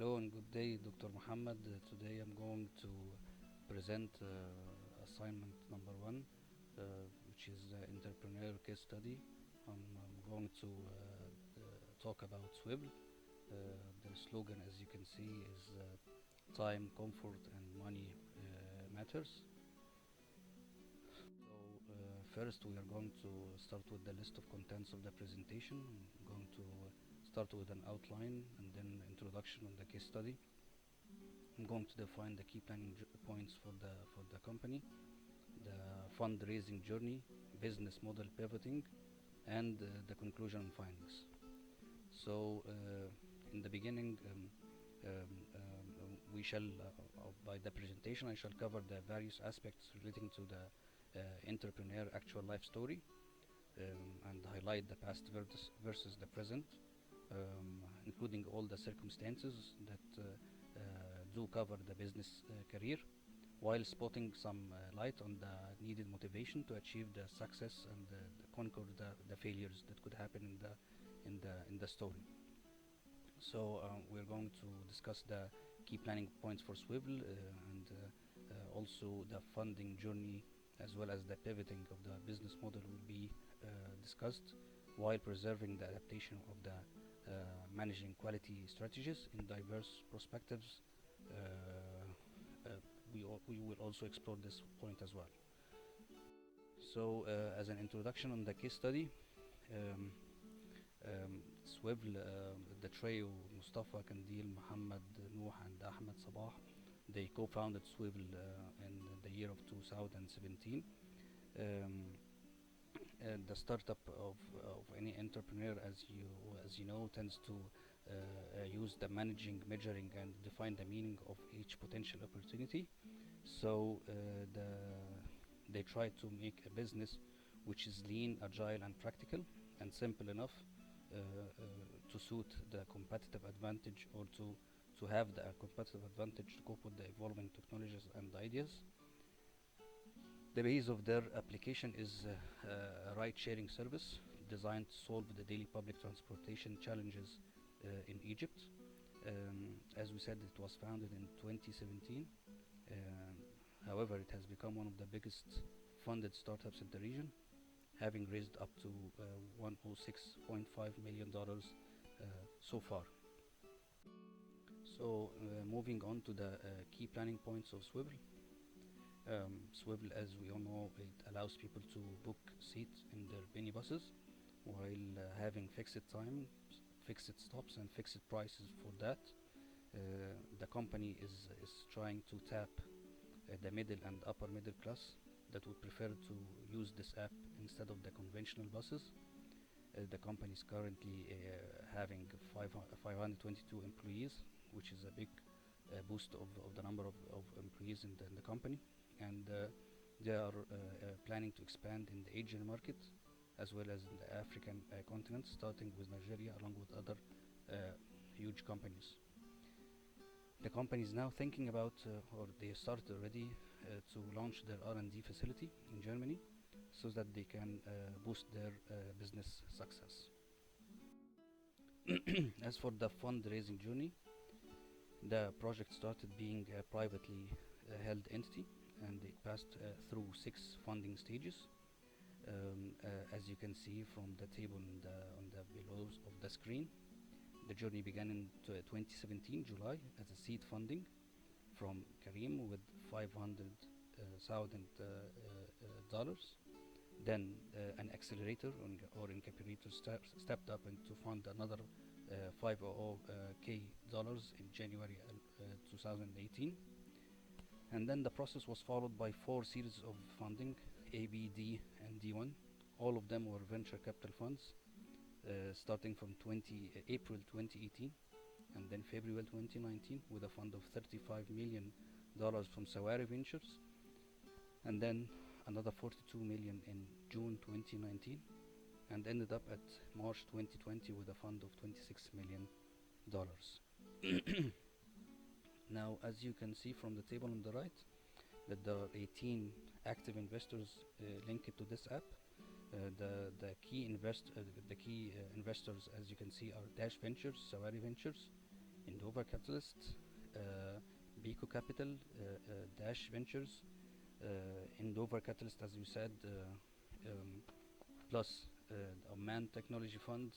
Hello and good day, Dr. Muhammad. Today I'm going to present assignment number one, which is entrepreneur case study. I'm going to talk about SWVL. The slogan, as you can see, is time, comfort, and money matters. First, we are going to start with the list of contents of the presentation. I'm going to start with an outline and then introduction on the case study. I'm going to define the key planning points for the company, the fundraising journey, business model pivoting, and the conclusion and findings. So, in the beginning, we shall, by the presentation, I shall cover the various aspects relating to the entrepreneur actual life story, and highlight the past versus the present, including all the circumstances that do cover the business career, while spotting some light on the needed motivation to achieve the success and conquer the failures that could happen in the story. So we're going to discuss the key planning points for SWVL, and also the funding journey, as well as the pivoting of the business model will be discussed, while preserving the adaptation of the managing quality strategies in diverse perspectives. We will also explore this point as well. So, as an introduction on the case study, SWVL, the trio Mustafa, Kandil, Muhammad, Nuh, and Ahmed Sabah, they co-founded SWVL in the year of 2017. The startup of any entrepreneur, as you know, tends to use the managing, measuring, and define the meaning of each potential opportunity. So they try to make a business which is lean, agile, and practical, and simple enough to suit the competitive advantage, or to have the competitive advantage to cope with the evolving technologies and ideas. The base of their application is a ride-sharing service designed to solve the daily public transportation challenges in Egypt. As we said, it was founded in 2017. However, it has become one of the biggest funded startups in the region, having raised up to $106.5 million so far. So, moving on to the key planning points of SWVL. SWVL, as we all know, it allows people to book seats in their minibuses while having fixed times, fixed stops, and fixed prices for that. The company is trying to tap the middle and upper middle class that would prefer to use this app instead of the conventional buses. The company is currently having 522 employees, which is a big boost of the number of employees in the company. And they are planning to expand in the Asian market, as well as in the African continent, starting with Nigeria, along with other huge companies. The company is now thinking about, or they started already, to launch their R&D facility in Germany, so that they can boost their business success. As for the fundraising journey, the project started being a privately held entity, and it passed through 6 funding stages. As you can see from the table on the below of the screen, the journey began in 2017 July as a seed funding from Karim with $500,000. Then an accelerator or incubator stepped up and to fund another $500K in January 2018. And then the process was followed by 4 series of funding, A, B, D, and D1. All of them were venture capital funds, starting from April 2018, and then February 2019 with a fund of $35 million from Sawari Ventures, and then another $42 million in June 2019, and ended up at March 2020 with a fund of $26 million. Now, as you can see from the table on the right, that there are 18 active investors linked to this app. The key investors, as you can see, are Dash Ventures, Sawari Ventures, Indova Catalyst, Bico Capital, Dash Ventures, Indova Catalyst, as you said, plus Oman Technology Fund,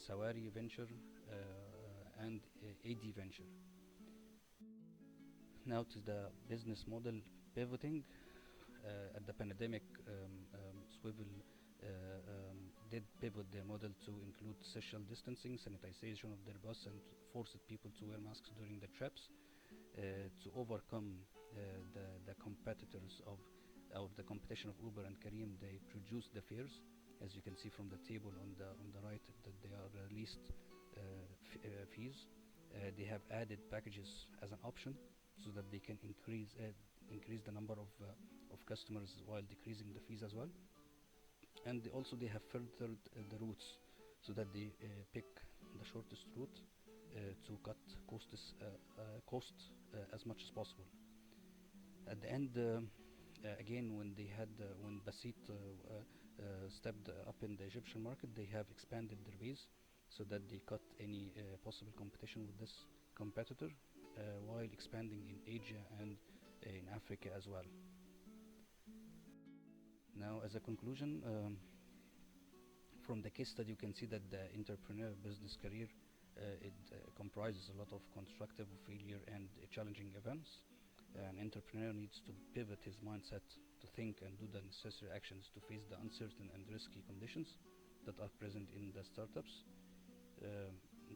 Sawari Venture, and AD Venture. Now to the business model pivoting. At the pandemic, Swivel did pivot their model to include social distancing, sanitization of their bus, and forced people to wear masks during the trips. To overcome the competitors of the competition of Uber and Careem, they reduced the fares. As you can see from the table on the right, that they are least fees. They have added packages as an option so that they can increase the number of customers while decreasing the fees as well. And they have furthered the routes so that they pick the shortest route to cut cost as much as possible. At the end, again, when Basit stepped up in the Egyptian market, they have expanded their base so that they cut any possible competition with this competitor, while expanding in Asia and in Africa as well. Now, as a conclusion, from the case study, you can see that the entrepreneur business career comprises a lot of constructive failure and challenging events. An entrepreneur needs to pivot his mindset to think and do the necessary actions to face the uncertain and risky conditions that are present in the startups.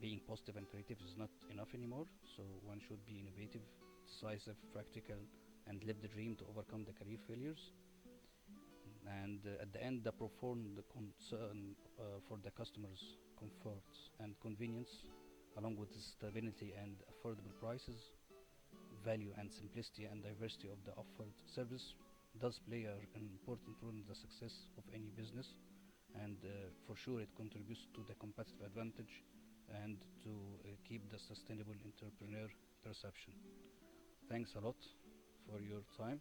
Being positive and creative is not enough anymore, so one should be innovative, decisive, practical, and live the dream to overcome the career failures. And at the end, the perform the concern for the customers' comfort and convenience, along with the stability and affordable prices, value and simplicity and diversity of the offered service, does play an important role in the success of any business. And for sure, it contributes to the competitive advantage and to keep the sustainable entrepreneur perception. Thanks a lot for your time.